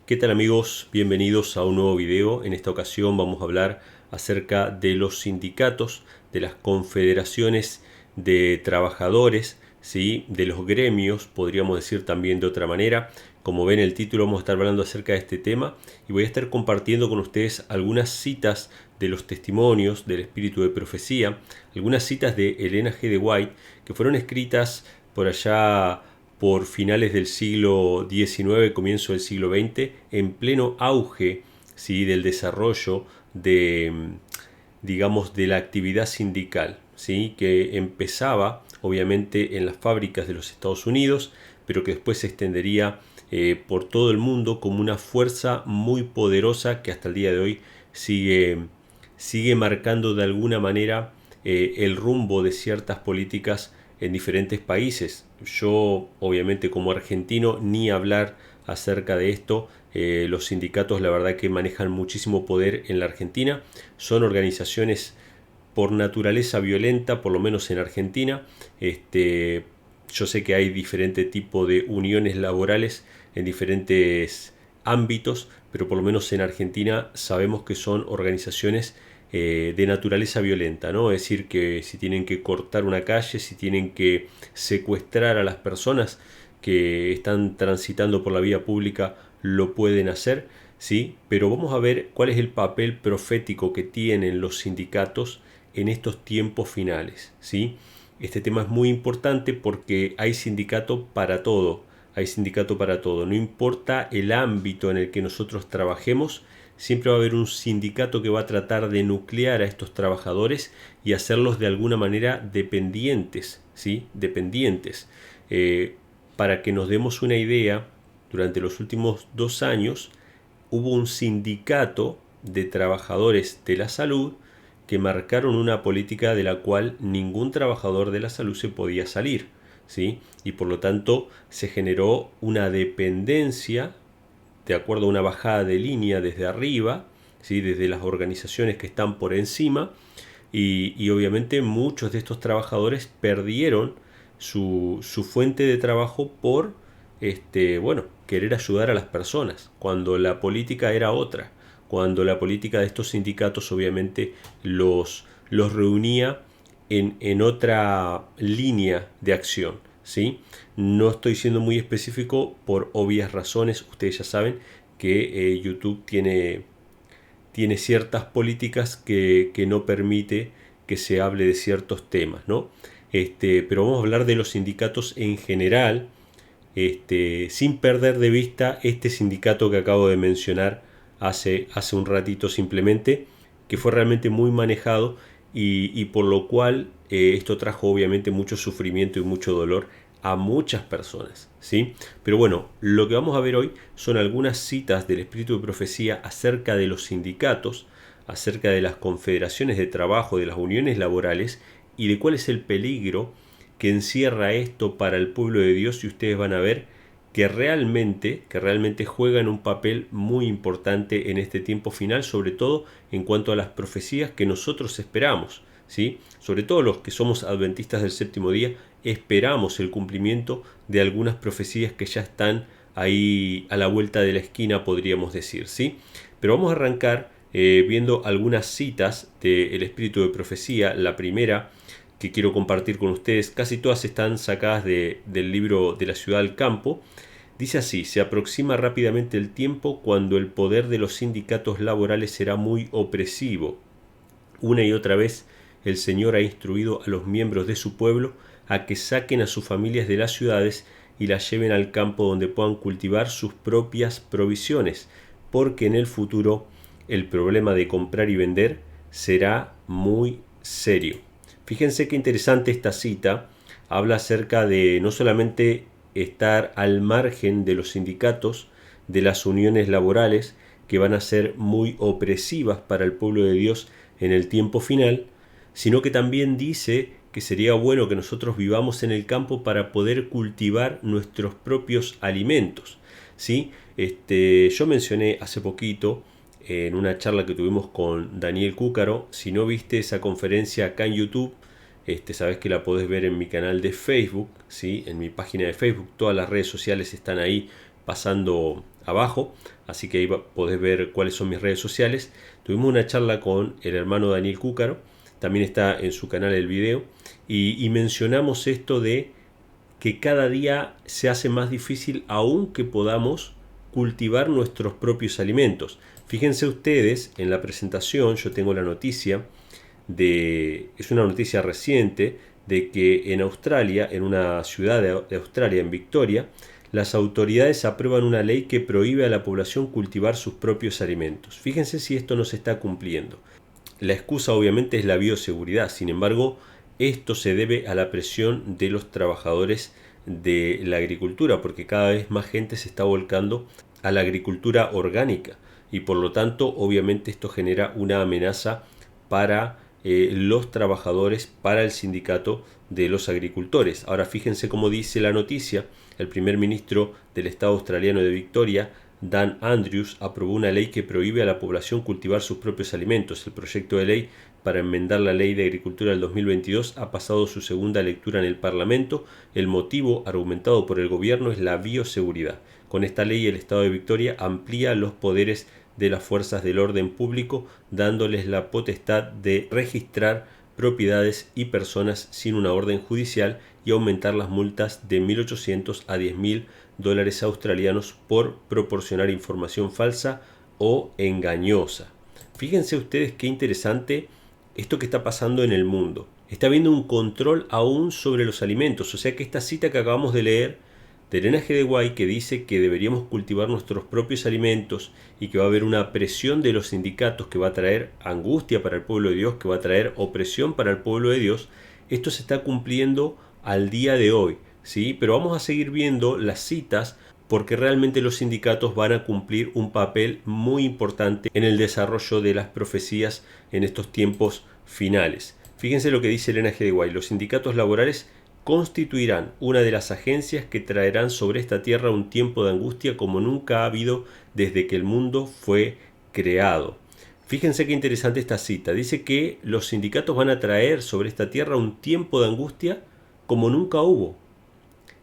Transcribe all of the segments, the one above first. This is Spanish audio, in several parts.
¿Qué tal amigos? Bienvenidos a un nuevo video. En esta ocasión vamos a hablar acerca de los sindicatos, de las confederaciones de trabajadores, ¿sí? De los gremios, podríamos decir también de otra manera. Como ven el título, vamos a estar hablando acerca de este tema y voy a estar compartiendo con ustedes algunas citas de los testimonios del espíritu de profecía, algunas citas de Elena G. de White que fueron escritas por allá por finales del siglo XIX, comienzo del siglo XX, en pleno auge, ¿sí? Del desarrollo de, digamos, de la actividad sindical, ¿sí? Que empezaba obviamente en las fábricas de los Estados Unidos, pero que después se extendería por todo el mundo como una fuerza muy poderosa que hasta el día de hoy sigue marcando de alguna manera el rumbo de ciertas políticas en diferentes países. Yo, obviamente, como argentino, ni hablar acerca de esto. Los sindicatos, la verdad, que manejan muchísimo poder en la Argentina. Son organizaciones por naturaleza violenta, por lo menos en Argentina. Yo sé que hay diferentes tipos de uniones laborales en diferentes ámbitos, pero por lo menos en Argentina sabemos que son organizaciones de naturaleza violenta, ¿no? Es decir, que si tienen que cortar una calle, si tienen que secuestrar a las personas que están transitando por la vía pública, lo pueden hacer, ¿sí? Pero vamos a ver cuál es el papel profético que tienen los sindicatos en estos tiempos finales, ¿sí? Este tema es muy importante porque hay sindicato para todo, hay sindicato para todo, no importa el ámbito en el que nosotros trabajemos, siempre va a haber un sindicato que va a tratar de nuclear a estos trabajadores y hacerlos de alguna manera dependientes, ¿sí? Dependientes. Para que nos demos una idea, durante los últimos 2 años hubo un sindicato de trabajadores de la salud que marcaron una política de la cual ningún trabajador de la salud se podía salir, ¿sí? Y por lo tanto se generó una dependencia de acuerdo a una bajada de línea desde arriba, ¿sí? Desde las organizaciones que están por encima, y obviamente muchos de estos trabajadores perdieron su fuente de trabajo por querer ayudar a las personas, cuando la política era otra, cuando la política de estos sindicatos obviamente los reunía en otra línea de acción, ¿sí? No estoy siendo muy específico por obvias razones. Ustedes ya saben que YouTube tiene ciertas políticas que no permite que se hable de ciertos temas, ¿no? Pero vamos a hablar de los sindicatos en general, sin perder de vista este sindicato que acabo de mencionar hace un ratito simplemente, que fue realmente muy manejado y por lo cual esto trajo obviamente mucho sufrimiento y mucho dolor a muchas personas, ¿sí? Pero bueno, lo que vamos a ver hoy son algunas citas del espíritu de profecía acerca de los sindicatos, acerca de las confederaciones de trabajo, de las uniones laborales y de cuál es el peligro que encierra esto para el pueblo de Dios, y ustedes van a ver que realmente juegan un papel muy importante en este tiempo final, sobre todo en cuanto a las profecías que nosotros esperamos, ¿sí? Sobre todo los que somos adventistas del séptimo día, esperamos el cumplimiento de algunas profecías que ya están ahí a la vuelta de la esquina, podríamos decir, ¿sí? Pero vamos a arrancar viendo algunas citas del espíritu de profecía. La primera que quiero compartir con ustedes, casi todas están sacadas del libro de la ciudad al campo. Dice así: se aproxima rápidamente el tiempo cuando el poder de los sindicatos laborales será muy opresivo. Una y otra vez el Señor ha instruido a los miembros de su pueblo a que saquen a sus familias de las ciudades y las lleven al campo donde puedan cultivar sus propias provisiones, porque en el futuro el problema de comprar y vender será muy serio. Fíjense qué interesante esta cita. Habla acerca de no solamente estar al margen de los sindicatos, de las uniones laborales, que van a ser muy opresivas para el pueblo de Dios en el tiempo final, sino que también dice que sería bueno que nosotros vivamos en el campo para poder cultivar nuestros propios alimentos, ¿sí? Yo mencioné hace poquito en una charla que tuvimos con Daniel Cúcaro. Si no viste esa conferencia acá en YouTube, sabes que la podés ver en mi canal de Facebook, ¿sí? En mi página de Facebook. Todas las redes sociales están ahí pasando abajo, así que ahí podés ver cuáles son mis redes sociales. Tuvimos una charla con el hermano Daniel Cúcaro, también está en su canal el video, y mencionamos esto de que cada día se hace más difícil aún que podamos cultivar nuestros propios alimentos. Fíjense ustedes, en la presentación yo tengo la noticia es una noticia reciente, de que en Australia, en una ciudad de Australia, en Victoria, las autoridades aprueban una ley que prohíbe a la población cultivar sus propios alimentos. Fíjense si esto no se está cumpliendo. La excusa obviamente es la bioseguridad, sin embargo, esto se debe a la presión de los trabajadores de la agricultura, porque cada vez más gente se está volcando a la agricultura orgánica y por lo tanto obviamente esto genera una amenaza para los trabajadores, para el sindicato de los agricultores. Ahora fíjense cómo dice la noticia: el primer ministro del estado australiano de Victoria, Dan Andrews, aprobó una ley que prohíbe a la población cultivar sus propios alimentos. El proyecto de ley para enmendar la ley de agricultura del 2022 ha pasado su segunda lectura en el Parlamento. El motivo argumentado por el gobierno es la bioseguridad. Con esta ley el estado de Victoria amplía los poderes de las fuerzas del orden público, dándoles la potestad de registrar propiedades y personas sin una orden judicial y aumentar las multas de 1.800 a 10.000 dólares australianos por proporcionar información falsa o engañosa. Fíjense ustedes qué interesante esto que está pasando en el mundo. Está habiendo un control aún sobre los alimentos, o sea que esta cita que acabamos de leer de Elena G. de White, que dice que deberíamos cultivar nuestros propios alimentos y que va a haber una presión de los sindicatos que va a traer angustia para el pueblo de Dios, que va a traer opresión para el pueblo de Dios, esto se está cumpliendo al día de hoy, ¿sí? Pero vamos a seguir viendo las citas porque realmente los sindicatos van a cumplir un papel muy importante en el desarrollo de las profecías en estos tiempos finales. Fíjense lo que dice Elena G. de White: los sindicatos laborales constituirán una de las agencias que traerán sobre esta tierra un tiempo de angustia como nunca ha habido desde que el mundo fue creado. Fíjense qué interesante esta cita. Dice que los sindicatos van a traer sobre esta tierra un tiempo de angustia como nunca hubo.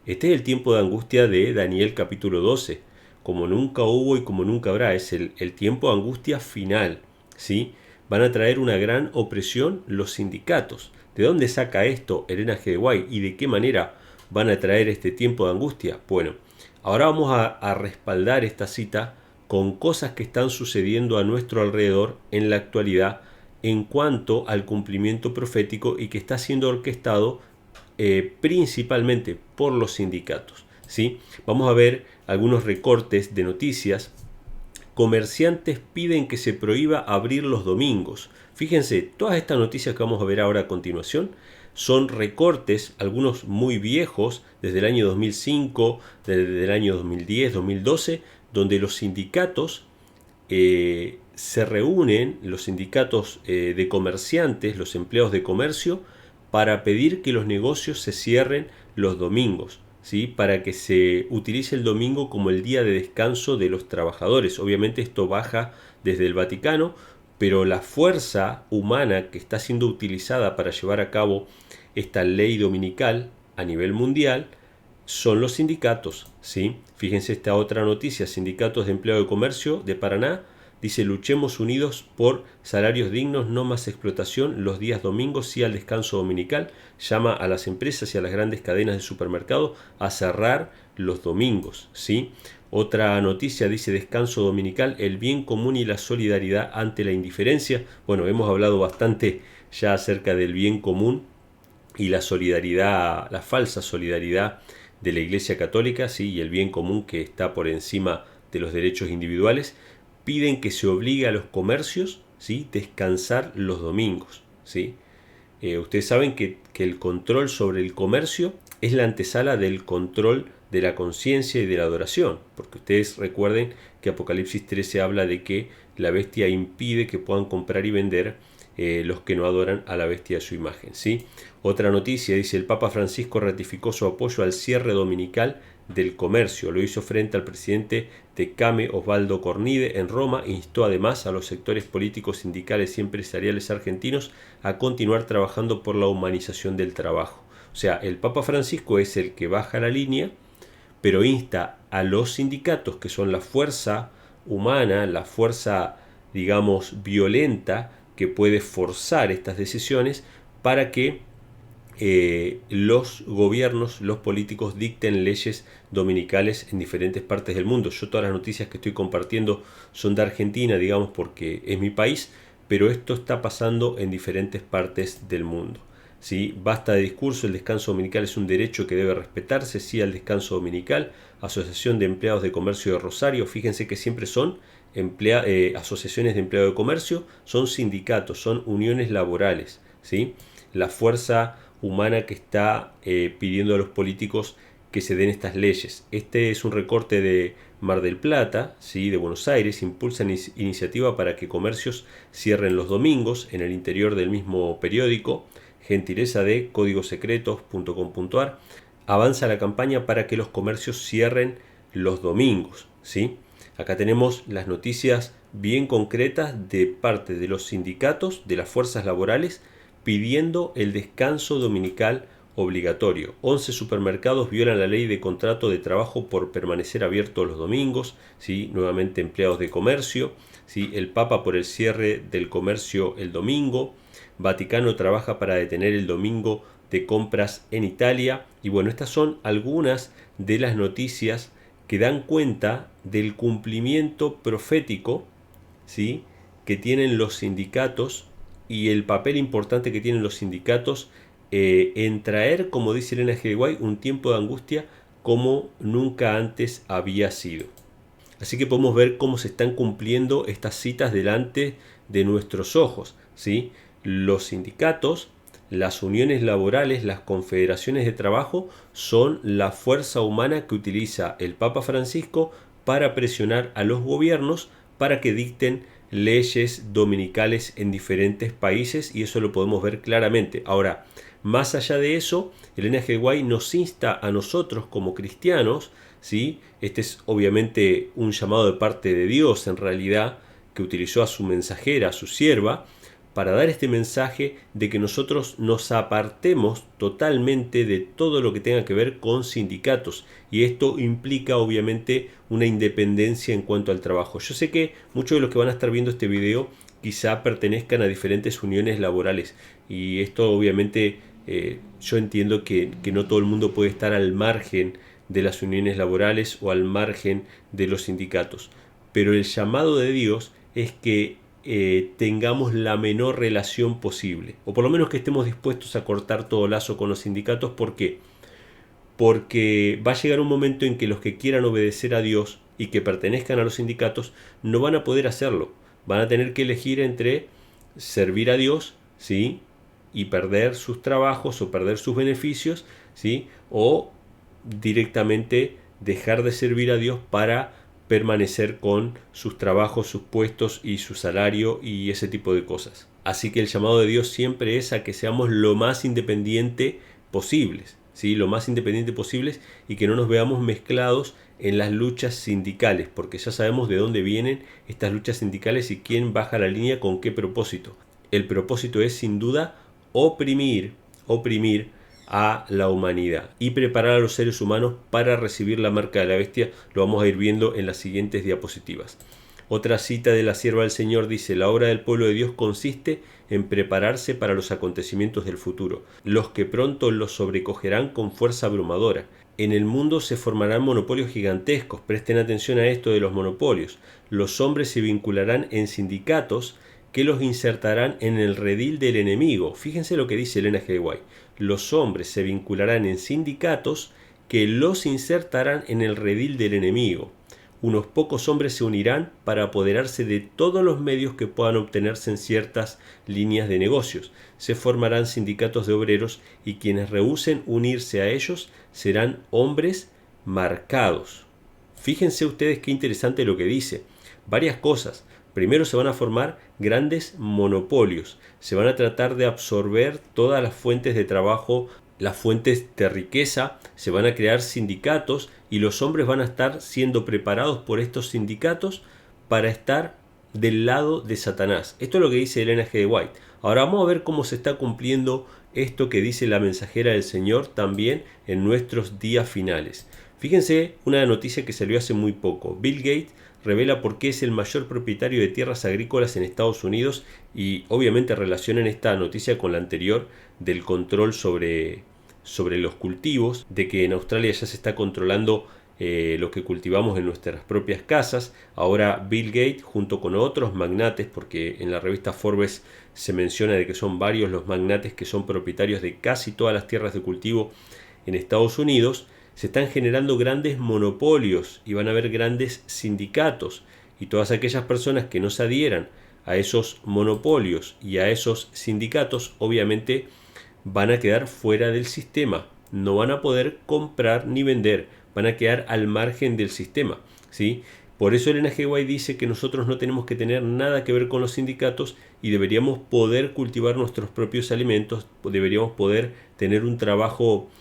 Este es el tiempo de angustia de Daniel capítulo 12. Como nunca hubo y como nunca habrá. Es el tiempo de angustia final, ¿sí? Van a traer una gran opresión los sindicatos. ¿De dónde saca esto Elena G. de White y de qué manera van a traer este tiempo de angustia? Bueno, ahora vamos a respaldar esta cita con cosas que están sucediendo a nuestro alrededor en la actualidad en cuanto al cumplimiento profético y que está siendo orquestado principalmente por los sindicatos, ¿sí? Vamos a ver algunos recortes de noticias. Comerciantes piden que se prohíba abrir los domingos. Fíjense, todas estas noticias que vamos a ver ahora a continuación son recortes, algunos muy viejos, desde el año 2005, desde el año 2010, 2012, donde los sindicatos se reúnen, los sindicatos de comerciantes, los empleados de comercio, para pedir que los negocios se cierren los domingos, ¿sí? Para que se utilice el domingo como el día de descanso de los trabajadores. Obviamente esto baja desde el Vaticano, pero la fuerza humana que está siendo utilizada para llevar a cabo esta ley dominical a nivel mundial son los sindicatos, ¿sí? Fíjense esta otra noticia: sindicatos de empleados de comercio de Paraná dice: luchemos unidos por salarios dignos, no más explotación los días domingos, sí al descanso dominical. Llama a las empresas y a las grandes cadenas de supermercado a cerrar los domingos, ¿sí? Otra noticia dice: descanso dominical, el bien común y la solidaridad ante la indiferencia. Bueno, hemos hablado bastante ya acerca del bien común y la solidaridad, la falsa solidaridad de la Iglesia Católica, ¿sí? Y el bien común que está por encima de los derechos individuales. Piden que se obligue a los comercios, ¿sí? Descansar los domingos, ¿sí? Ustedes saben que el control sobre el comercio es la antesala del control de la conciencia y de la adoración, porque ustedes recuerden que Apocalipsis 13 habla de que la bestia impide que puedan comprar y vender los que no adoran a la bestia de su imagen, ¿sí? Otra noticia dice: el Papa Francisco ratificó su apoyo al cierre dominical del comercio. Lo hizo frente al presidente de CAME, Osvaldo Cornide, en Roma. Instó además a los sectores políticos, sindicales y empresariales argentinos a continuar trabajando por la humanización del trabajo. O sea, el Papa Francisco es el que baja la línea pero insta a los sindicatos, que son la fuerza humana, la fuerza, digamos, violenta que puede forzar estas decisiones para que los gobiernos, los políticos dicten leyes dominicales en diferentes partes del mundo. Yo todas las noticias que estoy compartiendo son de Argentina, digamos, porque es mi país, pero esto está pasando en diferentes partes del mundo. ¿Sí? Basta de discurso, el descanso dominical es un derecho que debe respetarse, sí al descanso dominical. Asociación de Empleados de Comercio de Rosario, fíjense que siempre son asociaciones de empleados de comercio, son sindicatos, son uniones laborales, ¿sí? La fuerza humana que está pidiendo a los políticos que se den estas leyes. Este es un recorte de Mar del Plata, ¿sí? De Buenos Aires. Impulsan iniciativa para que comercios cierren los domingos en el interior del mismo periódico. Gentileza de códigosecretos.com.ar. Avanza la campaña para que los comercios cierren los domingos, ¿sí? Acá tenemos las noticias bien concretas de parte de los sindicatos, de las fuerzas laborales, pidiendo el descanso dominical obligatorio. 11 supermercados violan la ley de contrato de trabajo por permanecer abiertos los domingos, ¿sí? Nuevamente empleados de comercio, ¿sí? El Papa por el cierre del comercio el domingo. Vaticano trabaja para detener el domingo de compras en Italia. Y bueno, estas son algunas de las noticias que dan cuenta del cumplimiento profético, ¿sí? Que tienen los sindicatos y el papel importante que tienen los sindicatos en traer, como dice Elena G. de White, un tiempo de angustia como nunca antes había sido. Así que podemos ver cómo se están cumpliendo estas citas delante de nuestros ojos, ¿sí? Los sindicatos, las uniones laborales, las confederaciones de trabajo son la fuerza humana que utiliza el Papa Francisco para presionar a los gobiernos para que dicten leyes dominicales en diferentes países, y eso lo podemos ver claramente. Ahora, más allá de eso, Elena G. White nos insta a nosotros como cristianos, ¿sí? Este es obviamente un llamado de parte de Dios, en realidad, que utilizó a su mensajera, a su sierva, para dar este mensaje de que nosotros nos apartemos totalmente de todo lo que tenga que ver con sindicatos, y esto implica obviamente una independencia en cuanto al trabajo. Yo sé que muchos de los que van a estar viendo este video quizá pertenezcan a diferentes uniones laborales, y esto obviamente yo entiendo que no todo el mundo puede estar al margen de las uniones laborales o al margen de los sindicatos, pero el llamado de Dios es que tengamos la menor relación posible, o por lo menos que estemos dispuestos a cortar todo lazo con los sindicatos. ¿Por qué? Porque va a llegar un momento en que los que quieran obedecer a Dios y que pertenezcan a los sindicatos no van a poder hacerlo. Van a tener que elegir entre servir a Dios, ¿sí? Y perder sus trabajos o perder sus beneficios, ¿sí? O directamente dejar de servir a Dios para permanecer con sus trabajos, sus puestos y su salario y ese tipo de cosas. Así que el llamado de Dios siempre es a que seamos lo más independiente posibles, ¿sí? Lo más independiente posibles, y que no nos veamos mezclados en las luchas sindicales, porque ya sabemos de dónde vienen estas luchas sindicales y quién baja la línea con qué propósito. El propósito es sin duda oprimir a la humanidad y preparar a los seres humanos para recibir la marca de la bestia. Lo vamos a ir viendo en las siguientes diapositivas. Otra cita de la sierva del Señor dice: la obra del pueblo de Dios consiste en prepararse para los acontecimientos del futuro, los que pronto los sobrecogerán con fuerza abrumadora. En el mundo se formarán monopolios gigantescos. Presten atención a esto de los monopolios. Los hombres se vincularán en sindicatos que los insertarán en el redil del enemigo. Fíjense lo que dice Elena G. White. Los hombres se vincularán en sindicatos que los insertarán en el redil del enemigo. Unos pocos hombres se unirán para apoderarse de todos los medios que puedan obtenerse en ciertas líneas de negocios. Se formarán sindicatos de obreros, y quienes rehúsen unirse a ellos serán hombres marcados. Fíjense ustedes qué interesante lo que dice. Varias cosas. Primero, se van a formar grandes monopolios. Se van a tratar de absorber todas las fuentes de trabajo, las fuentes de riqueza. Se van a crear sindicatos, y los hombres van a estar siendo preparados por estos sindicatos para estar del lado de Satanás. Esto es lo que dice Elena G. de White. Ahora vamos a ver cómo se está cumpliendo esto que dice la mensajera del Señor también en nuestros días finales. Fíjense una noticia que salió hace muy poco. Bill Gates revela por qué es el mayor propietario de tierras agrícolas en Estados Unidos y obviamente relacionan esta noticia con la anterior del control sobre los cultivos, de que en Australia ya se está controlando lo que cultivamos en nuestras propias casas. Ahora Bill Gates junto con otros magnates, porque en la revista Forbes se menciona de que son varios los magnates que son propietarios de casi todas las tierras de cultivo en Estados Unidos, se están generando grandes monopolios y van a haber grandes sindicatos, y todas aquellas personas que no se adhieran a esos monopolios y a esos sindicatos obviamente van a quedar fuera del sistema, no van a poder comprar ni vender, van a quedar al margen del sistema, ¿sí? Por eso Elena G. White dice que nosotros no tenemos que tener nada que ver con los sindicatos y deberíamos poder cultivar nuestros propios alimentos, deberíamos poder tener un trabajo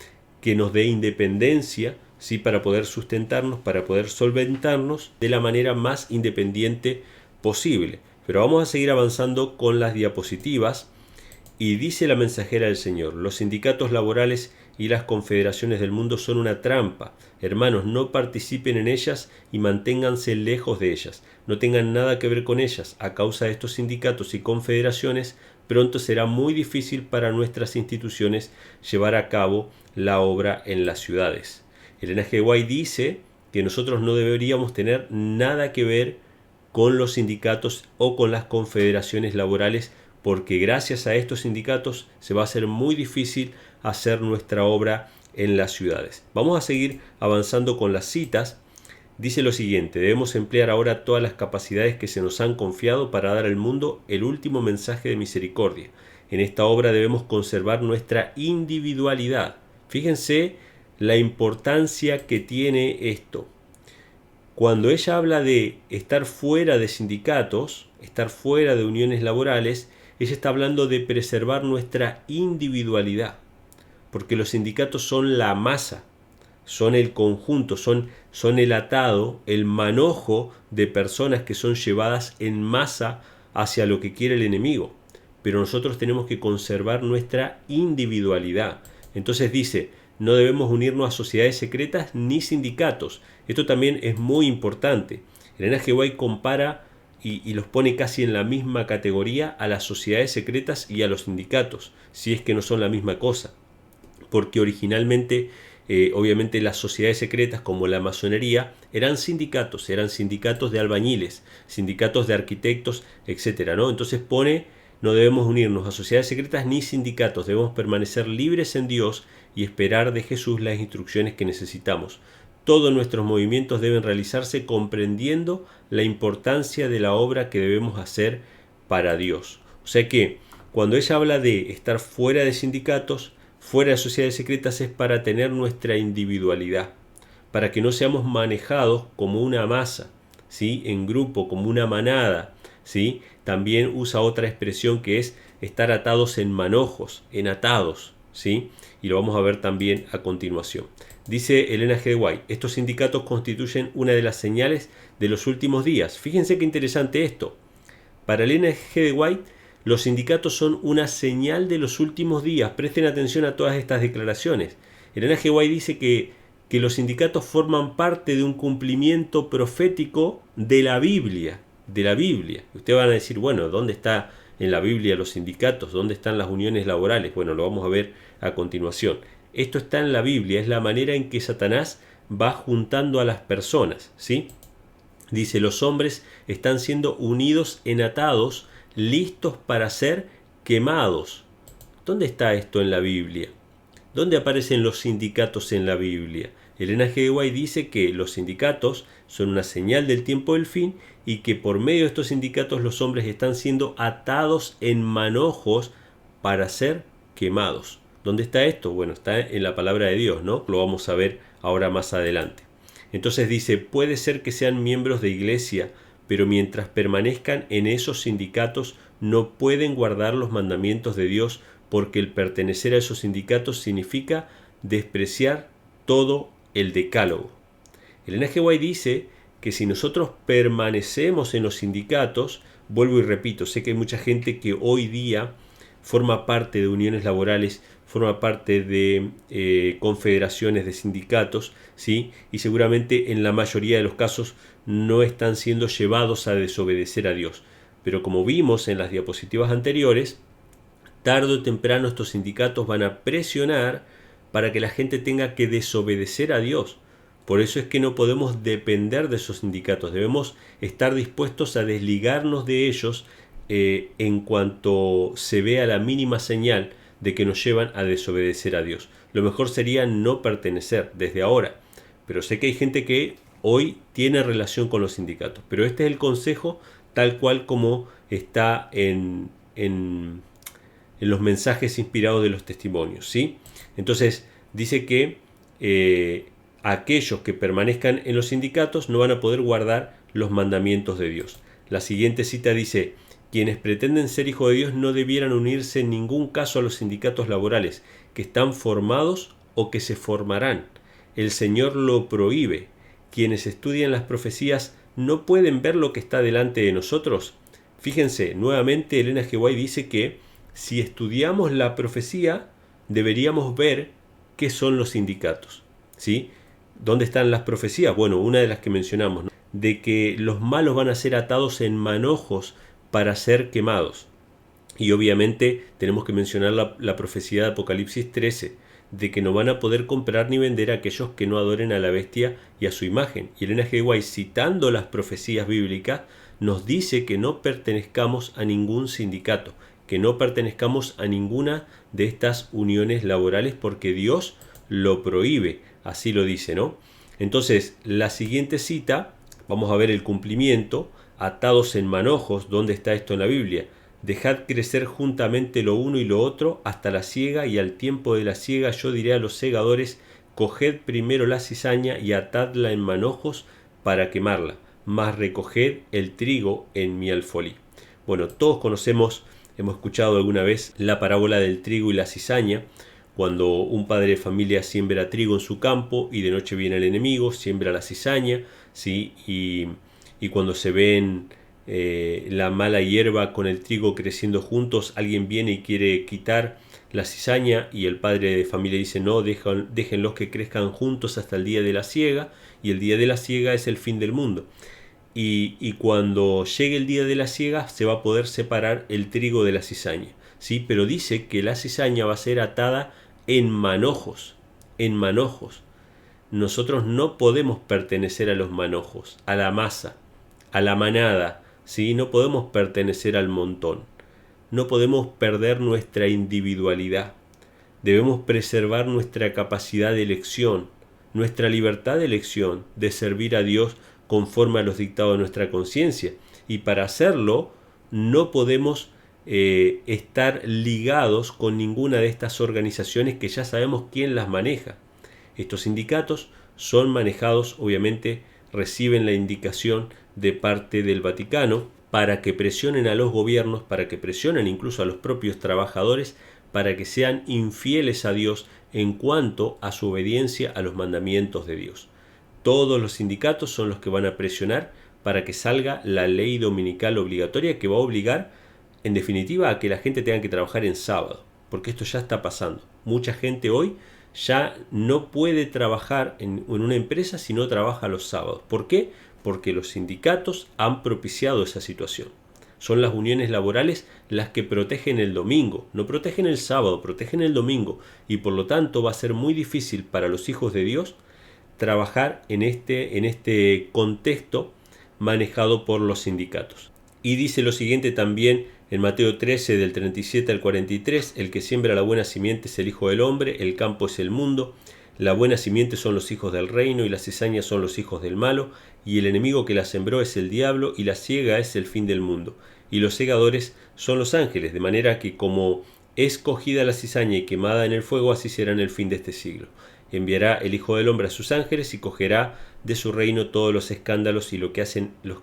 que nos dé independencia, ¿sí? Para poder sustentarnos, para poder solventarnos de la manera más independiente posible. Pero vamos a seguir avanzando con las diapositivas. Y dice la mensajera del Señor: los sindicatos laborales y las confederaciones del mundo son una trampa. Hermanos, no participen en ellas y manténganse lejos de ellas. No tengan nada que ver con ellas. A causa de estos sindicatos y confederaciones, pronto será muy difícil para nuestras instituciones llevar a cabo la obra en las ciudades. Elena G. White dice que nosotros no deberíamos tener nada que ver con los sindicatos o con las confederaciones laborales, porque gracias a estos sindicatos se va a hacer muy difícil hacer nuestra obra en las ciudades. Vamos a seguir avanzando con las citas. Dice lo siguiente: debemos emplear ahora todas las capacidades que se nos han confiado para dar al mundo el último mensaje de misericordia. En esta obra debemos conservar nuestra individualidad. Fíjense la importancia que tiene esto. Cuando ella habla de estar fuera de sindicatos, estar fuera de uniones laborales, ella está hablando de preservar nuestra individualidad, porque los sindicatos son la masa, son el conjunto, son el atado, el manojo de personas que son llevadas en masa hacia lo que quiere el enemigo. Pero nosotros tenemos que conservar nuestra individualidad. Entonces dice: no debemos unirnos a sociedades secretas ni sindicatos. Esto también es muy importante. Elena G. White compara y los pone casi en la misma categoría a las sociedades secretas y a los sindicatos, si es que no son la misma cosa. Porque originalmente, obviamente, las sociedades secretas, como la masonería, eran sindicatos de albañiles, sindicatos de arquitectos, etc., ¿no? Entonces pone: no debemos unirnos a sociedades secretas ni sindicatos, debemos permanecer libres en Dios y esperar de Jesús las instrucciones que necesitamos. Todos nuestros movimientos deben realizarse comprendiendo la importancia de la obra que debemos hacer para Dios. O sea que cuando ella habla de estar fuera de sindicatos, fuera de sociedades secretas, es para tener nuestra individualidad, para que no seamos manejados como una masa, ¿sí? En grupo, como una manada, ¿sí? También usa otra expresión que es estar atados en manojos, en atados, ¿sí? Y lo vamos a ver también a continuación. Dice Elena G. White: estos sindicatos constituyen una de las señales de los últimos días. Fíjense qué interesante esto. Para Elena G. White, los sindicatos son una señal de los últimos días. Presten atención a todas estas declaraciones. Elena G. White dice que los sindicatos forman parte de un cumplimiento profético de la Biblia. Ustedes van a decir: bueno, ¿dónde está en la Biblia los sindicatos? ¿Dónde están las uniones laborales? Bueno, lo vamos a ver a continuación. Esto está en la Biblia, es la manera en que Satanás va juntando a las personas, ¿sí? Dice: los hombres están siendo unidos en atados, listos para ser quemados. ¿Dónde está esto en la Biblia? ¿Dónde aparecen los sindicatos en la Biblia? Elena G. White dice que los sindicatos son una señal del tiempo del fin y que por medio de estos sindicatos los hombres están siendo atados en manojos para ser quemados. ¿Dónde está esto? Bueno, está en la palabra de Dios, ¿no? Lo vamos a ver ahora más adelante. Entonces dice: puede ser que sean miembros de iglesia, pero mientras permanezcan en esos sindicatos no pueden guardar los mandamientos de Dios, porque el pertenecer a esos sindicatos significa despreciar todo el decálogo. Elena G. White dice que si nosotros permanecemos en los sindicatos, vuelvo y repito, sé que hay mucha gente que hoy día forma parte de uniones laborales, forma parte de confederaciones de sindicatos, ¿sí? Y seguramente en la mayoría de los casos no están siendo llevados a desobedecer a Dios. Pero como vimos en las diapositivas anteriores, tarde o temprano estos sindicatos van a presionar para que la gente tenga que desobedecer a Dios. Por eso es que no podemos depender de esos sindicatos, debemos estar dispuestos a desligarnos de ellos en cuanto se vea la mínima señal de que nos llevan a desobedecer a Dios. Lo mejor sería no pertenecer desde ahora, pero sé que hay gente que hoy tiene relación con los sindicatos, pero este es el consejo tal cual como está en los mensajes inspirados de los testimonios, ¿sí? Entonces dice que aquellos que permanezcan en los sindicatos no van a poder guardar los mandamientos de Dios. La siguiente cita dice: quienes pretenden ser hijos de Dios no debieran unirse en ningún caso a los sindicatos laborales que están formados o que se formarán. El Señor lo prohíbe. Quienes estudian las profecías no pueden ver lo que está delante de nosotros. Fíjense, nuevamente Elena G. White dice que si estudiamos la profecía, deberíamos ver qué son los sindicatos, ¿sí? ¿Dónde están las profecías? Bueno, una de las que mencionamos, ¿no? De que los malos van a ser atados en manojos para ser quemados. Y obviamente tenemos que mencionar la profecía de Apocalipsis 13, de que no van a poder comprar ni vender a aquellos que no adoren a la bestia y a su imagen. Y Elena G. White, citando las profecías bíblicas, nos dice que no pertenezcamos a ningún sindicato, que no pertenezcamos a ninguna de estas uniones laborales porque Dios lo prohíbe, así lo dice, ¿no? Entonces, la siguiente cita, vamos a ver el cumplimiento: atados en manojos. ¿Dónde está esto en la Biblia? Dejad crecer juntamente lo uno y lo otro hasta la siega, y al tiempo de la siega yo diré a los segadores: coged primero la cizaña y atadla en manojos para quemarla, mas recoged el trigo en mi alfolí. Bueno, todos conocemos, hemos escuchado alguna vez la parábola del trigo y la cizaña, cuando un padre de familia siembra trigo en su campo y de noche viene el enemigo, siembra la cizaña, ¿sí? Y cuando se ven la mala hierba con el trigo creciendo juntos, alguien viene y quiere quitar la cizaña y el padre de familia dice: no, déjenlos que crezcan juntos hasta el día de la siega, y el día de la siega es el fin del mundo. Y cuando llegue el día de la siega se va a poder separar el trigo de la cizaña, ¿sí? Pero dice que la cizaña va a ser atada en manojos, en manojos. Nosotros no podemos pertenecer a los manojos, a la masa, a la manada, ¿sí? No podemos pertenecer al montón. No podemos perder nuestra individualidad. Debemos preservar nuestra capacidad de elección, nuestra libertad de elección, de servir a Dios conforme a los dictados de nuestra conciencia. Y para hacerlo no podemos estar ligados con ninguna de estas organizaciones que ya sabemos quién las maneja. Estos sindicatos son manejados, obviamente, reciben la indicación de parte del Vaticano para que presionen a los gobiernos, para que presionen incluso a los propios trabajadores, para que sean infieles a Dios en cuanto a su obediencia a los mandamientos de Dios. Todos los sindicatos son los que van a presionar para que salga la ley dominical obligatoria, que va a obligar, en definitiva, a que la gente tenga que trabajar en sábado, porque esto ya está pasando. Mucha gente hoy ya no puede trabajar en una empresa si no trabaja los sábados. ¿Por qué? Porque los sindicatos han propiciado esa situación. Son las uniones laborales las que protegen el domingo, no protegen el sábado, protegen el domingo, y por lo tanto va a ser muy difícil para los hijos de Dios trabajar en este contexto manejado por los sindicatos. Y dice lo siguiente también en Mateo 13, del 37 al 43: el que siembra la buena simiente es el Hijo del Hombre, el campo es el mundo, la buena simiente son los hijos del reino, y las cizañas son los hijos del malo, y el enemigo que la sembró es el diablo, y la siega es el fin del mundo, y los segadores son los ángeles, de manera que como es cogida la cizaña y quemada en el fuego, así será en el fin de este siglo. Enviará el Hijo del Hombre a sus ángeles y cogerá de su reino todos los escándalos y los que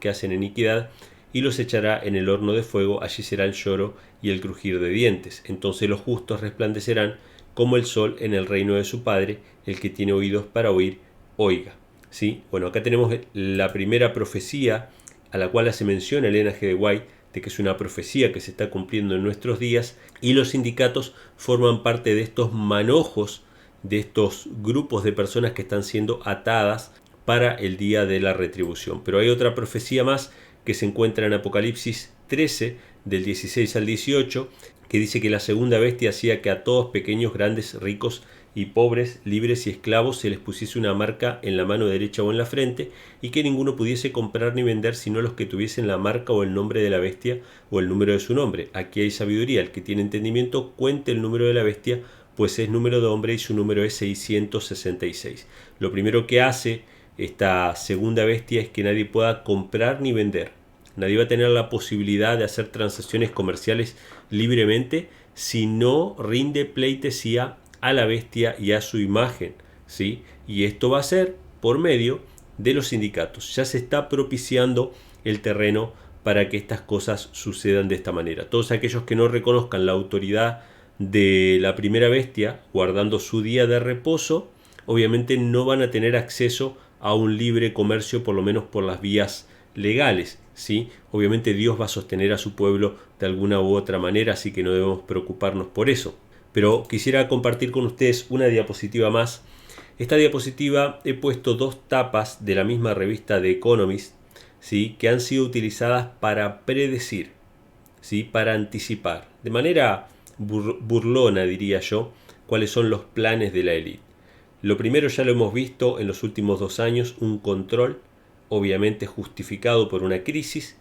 hacen iniquidad, y los echará en el horno de fuego. Allí será el lloro y el crujir de dientes. Entonces los justos resplandecerán como el sol en el reino de su Padre. El que tiene oídos para oír, oiga. ¿Sí? Bueno, acá tenemos la primera profecía a la cual hace mención Elena G. White de que es una profecía que se está cumpliendo en nuestros días, y los sindicatos forman parte de estos manojos, de estos grupos de personas que están siendo atadas para el día de la retribución. Pero hay otra profecía más que se encuentra en Apocalipsis 13, del 16 al 18, que dice que la segunda bestia hacía que a todos, pequeños, grandes, ricos y pobres, libres y esclavos, se les pusiese una marca en la mano derecha o en la frente, y que ninguno pudiese comprar ni vender sino los que tuviesen la marca o el nombre de la bestia o el número de su nombre. Aquí hay sabiduría. El que tiene entendimiento cuente el número de la bestia, pues es número de hombre y su número es 666. Lo primero que hace esta segunda bestia es que nadie pueda comprar ni vender. Nadie va a tener la posibilidad de hacer transacciones comerciales libremente si no rinde pleitesía a la bestia y a su imagen, ¿sí? Y esto va a ser por medio de los sindicatos. Ya se está propiciando el terreno para que estas cosas sucedan de esta manera. Todos aquellos que no reconozcan la autoridad de la primera bestia, guardando su día de reposo, obviamente no van a tener acceso a un libre comercio, por lo menos por las vías legales, ¿sí? Obviamente Dios va a sostener a su pueblo de alguna u otra manera, así que no debemos preocuparnos por eso. Pero quisiera compartir con ustedes una diapositiva más. Esta diapositiva he puesto dos tapas de la misma revista The Economist, ¿sí? Que han sido utilizadas para predecir, ¿sí? Para anticipar, de manera burlona diría yo, cuáles son los planes de la élite. Lo primero ya lo hemos visto en los últimos 2 años, un control, obviamente justificado por una crisis,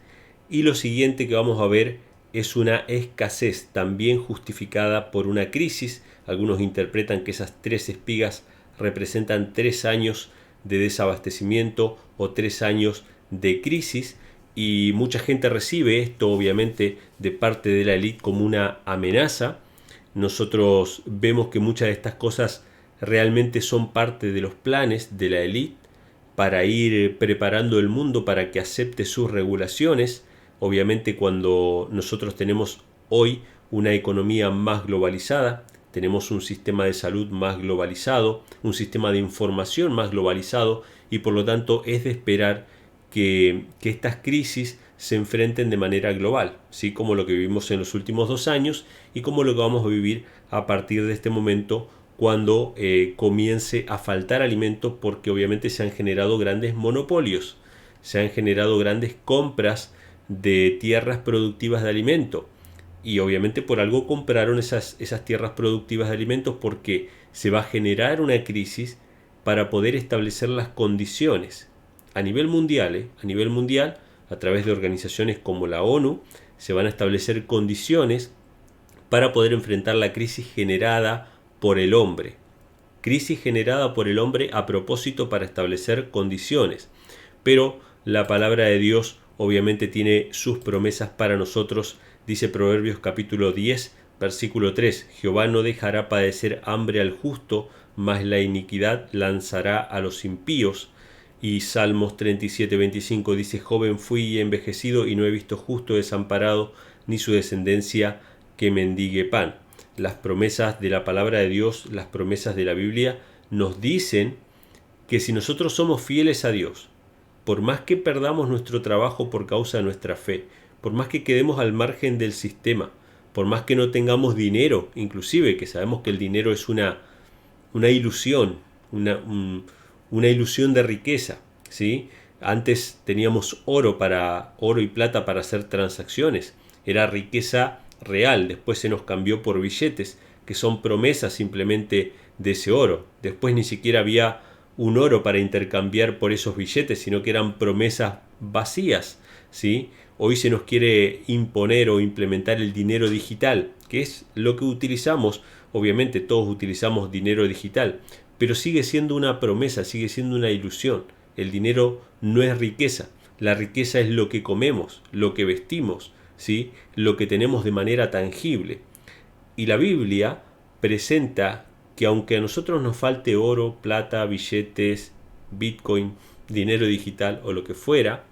y lo siguiente que vamos a ver es una escasez también justificada por una crisis. Algunos interpretan que esas 3 espigas representan 3 años de desabastecimiento o 3 años de crisis, y mucha gente recibe esto obviamente de parte de la élite como una amenaza. Nosotros vemos que muchas de estas cosas realmente son parte de los planes de la élite para ir preparando el mundo para que acepte sus regulaciones. Obviamente cuando nosotros tenemos hoy una economía más globalizada, tenemos un sistema de salud más globalizado, un sistema de información más globalizado, y por lo tanto es de esperar que estas crisis se enfrenten de manera global, ¿sí? Como lo que vivimos en los últimos 2 años y como lo que vamos a vivir a partir de este momento, cuando comience a faltar alimento, porque obviamente se han generado grandes monopolios, se han generado grandes compras de tierras productivas de alimento, y obviamente por algo compraron esas tierras productivas de alimentos, porque se va a generar una crisis para poder establecer las condiciones a nivel mundial, a través de organizaciones como la ONU, se van a establecer condiciones para poder enfrentar la crisis generada por el hombre. Crisis generada por el hombre a propósito para establecer condiciones. Pero la palabra de Dios obviamente tiene sus promesas para nosotros. Dice Proverbios capítulo 10, versículo 3, Jehová no dejará padecer hambre al justo, mas la iniquidad lanzará a los impíos. Y Salmos 37, 25 dice, joven fui y envejecido y no he visto justo desamparado, ni su descendencia que mendigue pan. Las promesas de la palabra de Dios, las promesas de la Biblia, nos dicen que si nosotros somos fieles a Dios, por más que perdamos nuestro trabajo por causa de nuestra fe, por más que quedemos al margen del sistema, por más que no tengamos dinero, inclusive que sabemos que el dinero es una ilusión, una ilusión de riqueza, ¿sí? Antes teníamos oro y plata para hacer transacciones, era riqueza real. Después se nos cambió por billetes, que son promesas simplemente de ese oro. Después ni siquiera había un oro para intercambiar por esos billetes, sino que eran promesas vacías, ¿sí? Hoy se nos quiere imponer o implementar el dinero digital, que es lo que utilizamos. Obviamente todos utilizamos dinero digital, pero sigue siendo una promesa, sigue siendo una ilusión. El dinero no es riqueza. La riqueza es lo que comemos, lo que vestimos, ¿sí? Lo que tenemos de manera tangible. Y la Biblia presenta que aunque a nosotros nos falte oro, plata, billetes, bitcoin, dinero digital o lo que fuera,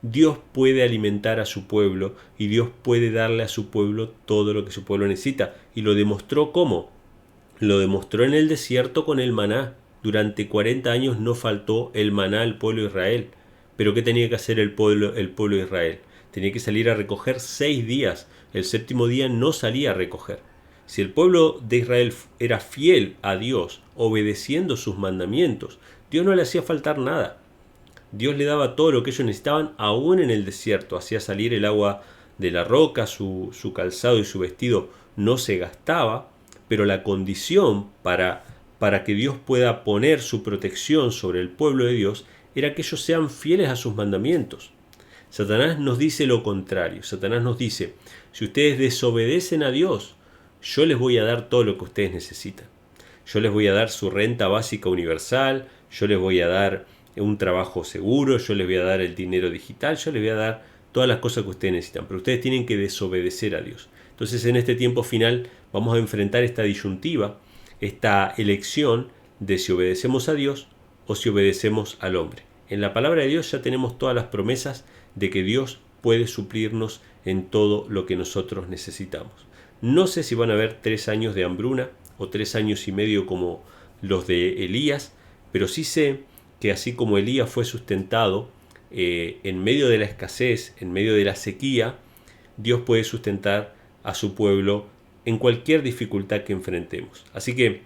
Dios puede alimentar a su pueblo y Dios puede darle a su pueblo todo lo que su pueblo necesita. Y lo demostró ¿cómo? Lo demostró en el desierto con el maná. Durante 40 años no faltó el maná al pueblo de Israel. Pero ¿qué tenía que hacer el pueblo de Israel? tenía que salir a recoger 6 días. El séptimo día no salía a recoger. Si el pueblo de Israel era fiel a Dios, obedeciendo sus mandamientos, Dios no le hacía faltar nada. Dios le daba todo lo que ellos necesitaban, aún en el desierto. Hacía salir el agua de la roca, su calzado y su vestido no se gastaba, pero la condición para que Dios pueda poner su protección sobre el pueblo de Dios era que ellos sean fieles a sus mandamientos. Satanás nos dice lo contrario. Satanás nos dice, si ustedes desobedecen a Dios, yo les voy a dar todo lo que ustedes necesitan. Yo les voy a dar su renta básica universal, yo les voy a dar un trabajo seguro, yo les voy a dar el dinero digital, yo les voy a dar todas las cosas que ustedes necesitan, pero ustedes tienen que desobedecer a Dios. Entonces en este tiempo final vamos a enfrentar esta disyuntiva, esta elección de si obedecemos a Dios o si obedecemos al hombre. En la palabra de Dios ya tenemos todas las promesas de que Dios puede suplirnos en todo lo que nosotros necesitamos. No sé si van a haber 3 años de hambruna o 3 años y medio como los de Elías, pero sí sé que así como Elías fue sustentado en medio de la escasez, en medio de la sequía, Dios puede sustentar a su pueblo en cualquier dificultad que enfrentemos. Así que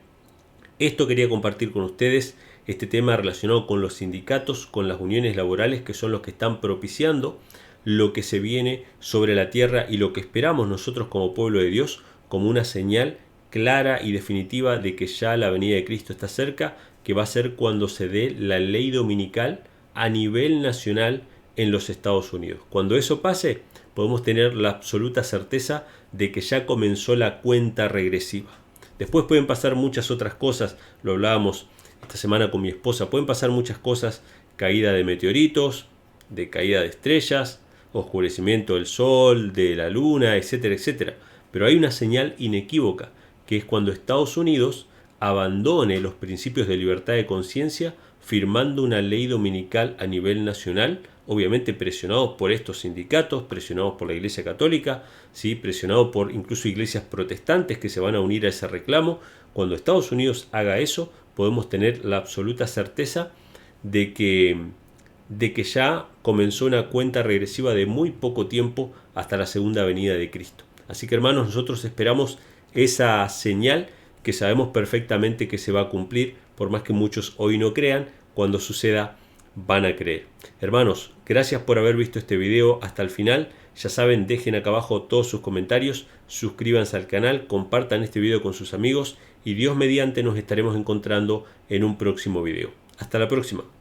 esto quería compartir con ustedes, este tema relacionado con los sindicatos, con las uniones laborales, que son los que están propiciando lo que se viene sobre la tierra y lo que esperamos nosotros como pueblo de Dios como una señal clara y definitiva de que ya la venida de Cristo está cerca, que va a ser cuando se dé la ley dominical a nivel nacional en los Estados Unidos. Cuando eso pase, podemos tener la absoluta certeza de que ya comenzó la cuenta regresiva. Después pueden pasar muchas otras cosas, lo hablábamos esta semana con mi esposa, pueden pasar muchas cosas, caída de meteoritos, de caída de estrellas, oscurecimiento del sol, de la luna, etcétera, etcétera. Pero hay una señal inequívoca, que es cuando Estados Unidos abandone los principios de libertad de conciencia, firmando una ley dominical a nivel nacional, obviamente presionados por estos sindicatos, presionados por la Iglesia Católica, ¿sí? Presionados por incluso iglesias protestantes que se van a unir a ese reclamo. Cuando Estados Unidos haga eso, podemos tener la absoluta certeza de que ya comenzó una cuenta regresiva de muy poco tiempo hasta la segunda venida de Cristo. Así que hermanos, nosotros esperamos esa señal que sabemos perfectamente que se va a cumplir, por más que muchos hoy no crean, cuando suceda van a creer. Hermanos, gracias por haber visto este video hasta el final. Ya saben, dejen acá abajo todos sus comentarios, suscríbanse al canal, compartan este video con sus amigos y Dios mediante nos estaremos encontrando en un próximo video. Hasta la próxima.